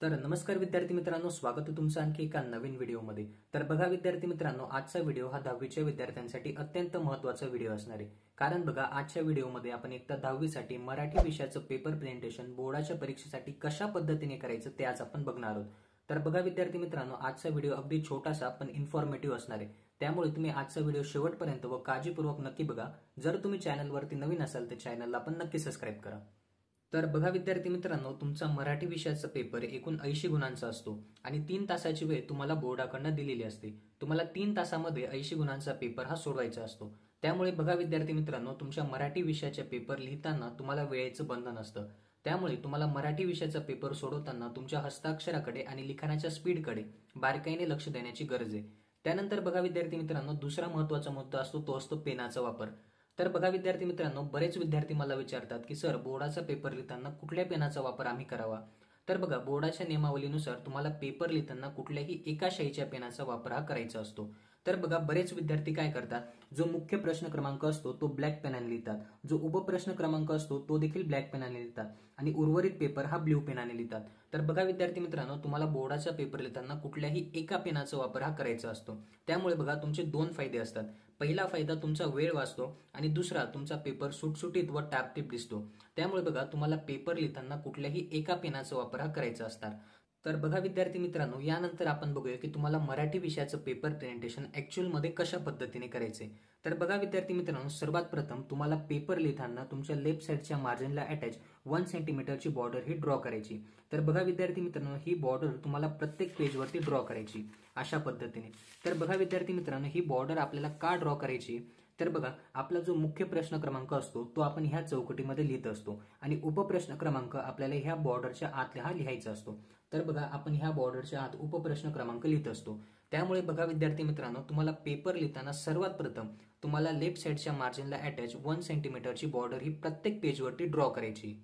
तर नमस्कार विद्यार्थी मित्रांनो, स्वागत आहे तुमचं आणखी एका नवीन व्हिडिओमध्ये। तर बघा विद्यार्थी मित्रांनो, आजचा व्हिडिओ हा 10वीच्या विद्यार्थ्यांसाठी अत्यंत महत्त्वाचा व्हिडिओ असणार आहे। कारण बघा, आजच्या व्हिडिओमध्ये आपण एकदा 10वीसाठी मराठी विषयाचं पेपर प्रेझेंटेशन बोर्डाच्या परीक्षेसाठी कशा पद्धतीने करायचं ते आज आपण बघणार आहोत। तर बघा विद्यार्थी मित्रांनो, आजचा व्हिडिओ अगदी छोटासा पण इन्फॉर्मेटिव्ह असणार आहे, त्यामुळे तुम्ही आजचा व्हिडिओ शेवटपर्यंत व काळजीपूर्वक नक्की बघा। जर तुम्ही चॅनलवरती नवीन असाल तर चॅनलला पण नक्की सबस्क्राइब करा। तर बघा विद्यार्थी मित्रांनो, तुमचा मराठी विषयाचा पेपर एकूण 80 गुणांचा असतो आणि 3 तासाची वेळ तुम्हाला बोर्डाकडून दिलेली असते। तुम्हाला 3 तासामध्ये 80 गुणांचा पेपर हा सोडवायचा असतो। त्यामुळे बघा विद्यार्थी मित्रांनो, तुमच्या मराठी विषयाचे पेपर लिहिताना तुम्हाला वेळेचं बंधन असतं। त्यामुळे तुम्हाला मराठी विषयाचा पेपर सोडवताना तुमच्या हस्ताक्षराकडे आणि लिखाणाच्या स्पीडकडे बारकाईने लक्ष देण्याची गरज आहे। त्यानंतर बघा विद्यार्थी मित्रांनो, दुसरा महत्त्वाचा मुद्दा असतो तो असतो पेनाचा वापर। तर बघा विद्यार्थी मित्रांनो, बरेच विद्यार्थी मला विचारतात की सर, बोर्डाचा पेपर लिहिताना कुठल्या पेनाचा वापर आम्ही करावा। तर बघा, बोर्डाच्या नियमावलीनुसार तुम्हाला पेपर लिहिताना कुठल्याही एका शाईच्या पेनाचा वापर हा करायचा असतो। तर बघा, बरेच विद्यार्थी काय करतात, जो मुख्य प्रश्न क्रमांक असतो तो ब्लॅक पेनाने लिहितात, जो उपप्रश्न क्रमांक असतो तो देखील ब्लॅक पेनाने लिहितात आणि उर्वरित पेपर हा ब्ल्यू पेनाने लिहितात। तर बघा विद्यार्थी मित्रांनो, तुम्हाला बोर्डाचा पेपर लिहिताना कुठल्याही एका पेनाचा वापर हा करायचा असतो। त्यामुळे बघा, तुमचे 2 फायदे असतात। पहिला फायदा तुमचा वेळ वाचतो आणि दुसरा तुमचा पेपर सुटसुटीत व टापटीप दिसतो। त्यामुळे बघा, तुम्हाला पेपर लिहिताना कुठल्याही एका पेनाचा वापर हा करायचा असणार। तर बघा विद्यार्थी मित्रांनो, यानंतर आपण बघूया की तुम्हाला मराठी विषयाचं पेपर प्रेझेंटेशन ऍक्च्युअल मध्ये कशा पद्धतीने करायचे। तर बघा विद्यार्थी मित्रांनो, सर्वात प्रथम तुम्हाला पेपर लिहिताना तुमच्या लेफ्ट साईडच्या मार्जिनला अटॅच 1 सेंटीमीटरची बॉर्डर ही ड्रॉ करायची। तर बघा विद्यार्थी मित्रांनो, ही बॉर्डर तुम्हाला प्रत्येक पेजवरती ड्रॉ करायची अशा पद्धतीने। तर बघा विद्यार्थी मित्रांनो, ही बॉर्डर आपल्याला का ड्रॉ करायची, तर बघा, आपला जो मुख्य प्रश्न क्रमांक असतो तो आपण ह्या चौकटीमध्ये लिहित असतो आणि उपप्रश्न क्रमांक आपल्याला ह्या बॉर्डरच्या आत हा लिहायचा असतो। तर बघा, आपण ह्या बॉर्डरच्या आत उपप्रश्न क्रमांक लिहित असतो। त्यामुळे बघा विद्यार्थी मित्रांनो, तुम्हाला पेपर लिहिताना सर्वात प्रथम तुम्हाला लेफ्ट साईडच्या मार्जिनला अटॅच 1 सेंटीमीटरची बॉर्डर ही प्रत्येक पेजवरती ड्रॉ करायची।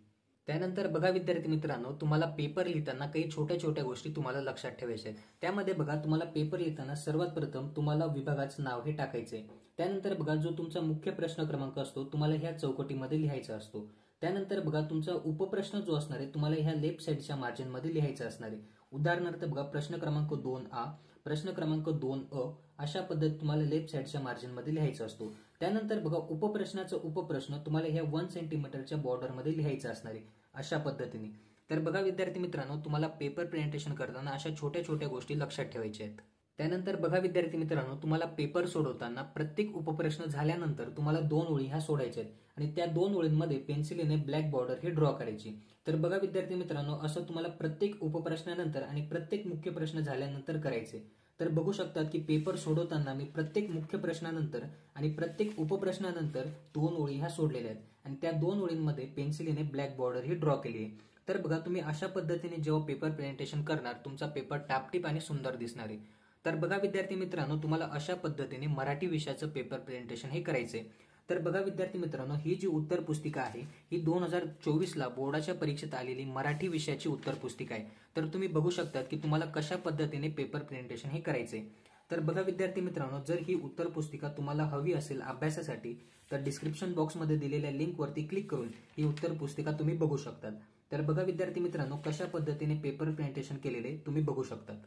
त्यानंतर बघा विद्यार्थी मित्रांनो, तुम्हाला पेपर लिहिताना काही छोट्या छोट्या गोष्टी तुम्हाला लक्षात ठेवायच्या आहेत। त्यामध्ये बघा, तुम्हाला पेपर लिहिताना सर्वात प्रथम तुम्हाला विभागाचं नाव हे टाकायचंय। त्यानंतर बघा, जो तुमचा मुख्य प्रश्न क्रमांक असतो तुम्हाला ह्या चौकटीमध्ये लिहायचा असतो। त्यानंतर बघा, तुमचा उपप्रश्न जो असणार आहे तुम्हाला ह्या लेफ्ट साईडच्या मार्जिनमध्ये लिहायचा असणार आहे। उदाहरणार्थ बघा, प्रश्न क्रमांक 2A, प्रश्न क्रमांक 2A अशा पद्धतीने तुम्हाला लेफ्ट साईडच्या मार्जिनमध्ये लिहायचा असतो। त्यानंतर बघा, उपप्रश्नाचा उपप्रश्न तुम्हाला ह्या 1 सेंटीमीटरच्या बॉर्डरमध्ये लिहायचा असणार आहे अशा पद्धतीने। तर बघा विद्यार्थी मित्रांनो, तुम्हाला पेपर प्रेझेंटेशन करताना अशा छोट्या छोट्या गोष्टी लक्षात ठेवायच्या आहेत। त्यानंतर बघा विद्यार्थी मित्रांनो, तुम्हाला पेपर सोडवताना प्रत्येक उपप्रश्न झाल्यानंतर तुम्हाला 2 ओळी ह्या सोडायच्या आहेत आणि त्या 2 ओळींमध्ये पेन्सिलीने ब्लॅक बॉर्डर ही ड्रॉ करायची। तर बघा विद्यार्थी मित्रांनो, असं तुम्हाला प्रत्येक उपप्रश्नानंतर आणि प्रत्येक मुख्य प्रश्न झाल्यानंतर करायचे। तर बघू शकतात की पेपर सोडवताना मी प्रत्येक मुख्य प्रश्नानंतर आणि प्रत्येक उपप्रश्नानंतर 2 ओळी ह्या सोडलेल्या आहेत आणि त्या 2 ओळींमध्ये पेन्सिलीने ब्लॅक बॉर्डर ही ड्रॉ केली आहे। तर बघा, तुम्ही अशा पद्धतीने जेव्हा पेपर प्रेझेंटेशन करणार, तुमचा पेपर टापटीप आणि सुंदर दिसणार आहे। तर बघा विद्यार्थी मित्रांनो, तुम्हाला अशा पद्धतीने मराठी विषयाचं पेपर प्रेझेंटेशन हे करायचंय। तर बघा विद्यार्थी मित्रांनो, ही जी उत्तर पुस्तिका आहे ही 2024ला बोर्डाच्या परीक्षेत आलेली मराठी विषयाची उत्तर पुस्तिका आहे। तर तुम्ही बघू शकतात की तुम्हाला कशा पद्धतीने पेपर प्रेझेंटेशन हे करायचंय। तर बघा विद्यार्थी मित्रांनो, जर ही उत्तर पुस्तिका तुम्हाला हवी असेल अभ्यासासाठी तर डिस्क्रिप्शन बॉक्समध्ये दिलेल्या लिंकवरती क्लिक करून ही उत्तर पुस्तिका तुम्ही बघू शकतात। तर बघा विद्यार्थी मित्रांनो, कशा पद्धतीने पेपर प्रेझेंटेशन केलेले तुम्ही बघू शकतात।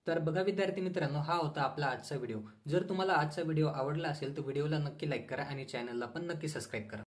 तर बघा विद्यार्थी मित्रांनो, हा होता आपला आजचा व्हिडिओ। जर तुम्हाला आजचा व्हिडिओ आवडला असेल तर व्हिडिओला नक्की लाईक करा आणि चॅनलला पण नक्की सबस्क्राईब करा।